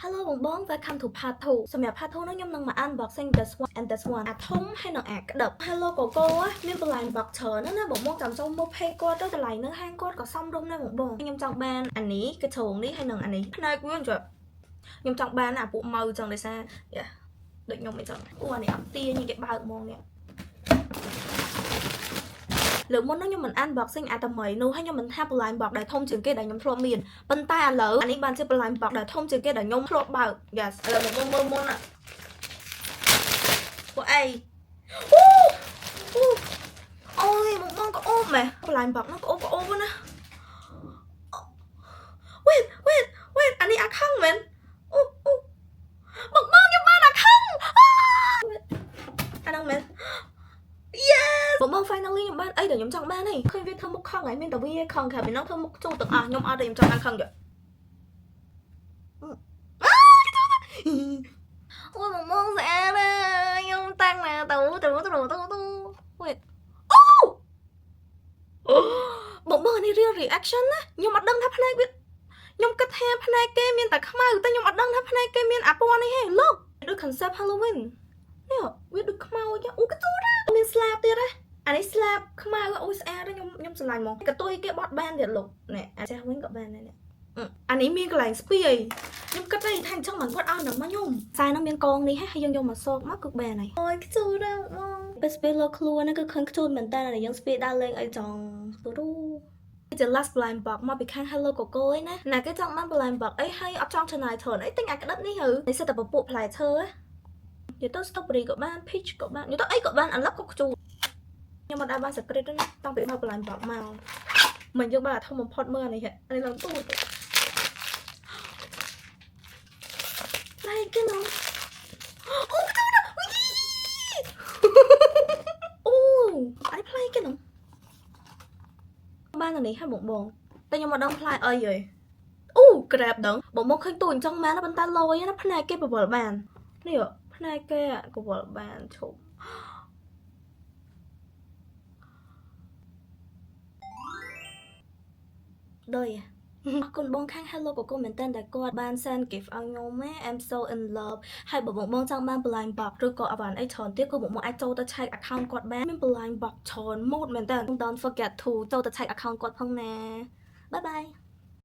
Hello បងបង welcome to part 2 សម្រាប់ part 2 នេះខ្ញុំនឹងមក unboxing this one and this one អាធំហើយនឹងអាក្តឹប Hello Coco មានបន្លែbox ច្រើនណាស់បងបងចាំចូលមក page គាត់ទៅតម្លៃនៅហាងគាត់ក៏សមរម្យដែរបងបងខ្ញុំចង់បានអានេះគឺជ្រុងនេះហើយនឹងអានេះផ្នែកវាខ្ញុំចង់បានអាពួកម៉ៅចឹងដោយសារដូចខ្ញុំអីចឹងអូអានេះអត់ទាញគេបើកហ្មងនេះលើមុននោះខ្ញុំមិន unboxing អាតែមីនោះហើយខ្ញុំមិនថាបន្លែ box ដែលធំជាងគេដែលខ្ញុំធ្លាប់មានប៉ុន្តែឥឡូវអានេះបានជាបន្លែ box ដែលធំជាងគេដែលខ្ញុំធ្លាប់បើក Yes ឥឡូវមកមើលមុនពួកអីអូយបងក៏អូបម៉ែបន្លែ box នោះក៏អូបណា Wait អានេះអាខឹងមែនអូបងខ្ញុំបានអាខឹងអាហ្នឹងមែនYes បង finally ខ្ញុំបានអីដែលខ្ញុំចង់បានហីឃើញវាធ្វើមុខខឹងហើយមានតែវាខឹងខាពីនោះធ្វើមុខចូលទាំងអស់ខ្ញុំអត់ទេខ្ញុំចង់បានខឹងយកអូយបងស្អាតខ្ញុំតាំងណាទៅ Wait បងអានេះ real reaction ណាខ្ញុំអត់ដឹងថាផ្នែកវាខ្ញុំគិតថាផ្នែកគេមានតែខ្មៅតែខ្ញុំអត់ដឹងថាផ្នែកគេមានអាពណ៌នេះហេលោកដូច concept Halloween នេះវាដូចខ្មៅចឹងអូកទូរមាន slab ទៀតហ៎អានេះ slab ខ្មៅអូយស្អាតខ្ញុំស្រឡាញ់ហ្មងកតុយគេបត់បានទៀតលោកនេះអាចាស់វិញក៏បានដែរនេះអានេះមានកន្លែងស្ពាយខ្ញុំគិតថាអញ្ចឹងមិនគាត់ឲ្យនឹងមកខ្ញុំខ្សែនោះមានកងនេះហើយយើងយកមកសោកមកគឺបានហើយអូយខ្ជូរដល់បងពេលស្ពាយលើខ្លួនហ្នឹងគឺឃើញខ្ជូរមែនតើយើងស្ពាយដើរលេងអីចង់ទូរូជា last blind box មកពីខាង Hello Coco ឯណាណាគេចង់បាន blind box អីហើយអត់ចង់ចំណាយច្រើនអីទិញអាក្តិបនេះទៅនេះសិតតែពពួកផ្លែឈើនិយាយទៅ strawberry ក៏បាន peach ក៏បាននិយាយទៅអីក៏បានអាឡឹកក៏ខ្ជូរខ្ញុំអត់ដែរបាន secret ទេណាតាំងពីមក blind box មកមិនយើងបានអាធំបំផុតមើលអានេះឡើងទូLike you know. Oh, I play cái nó. Ban là này hai bông. Tại nhưng mà đang play ơi vậy. Grab đấng. Bông khơi tụi trong má nó bên ta lôi á nó play cái bờ bàn. Này ạ, play cái của bờ bàn chụp. Đây à. អរគុណបងខាង Hello Coco មែនតើដែលគាត់បាន send gift ឲ្យខ្ញុំណា I'm so in love ហើយបងចង់បាន blind box ឬក៏អ្វីអីច្រើនទៀតក៏បងអាចចូលទៅ check account គាត់បានមាន blind box ច្រើន mood មែនតើ Don't forget to ចូលទៅ check account គាត់ផងណា Bye bye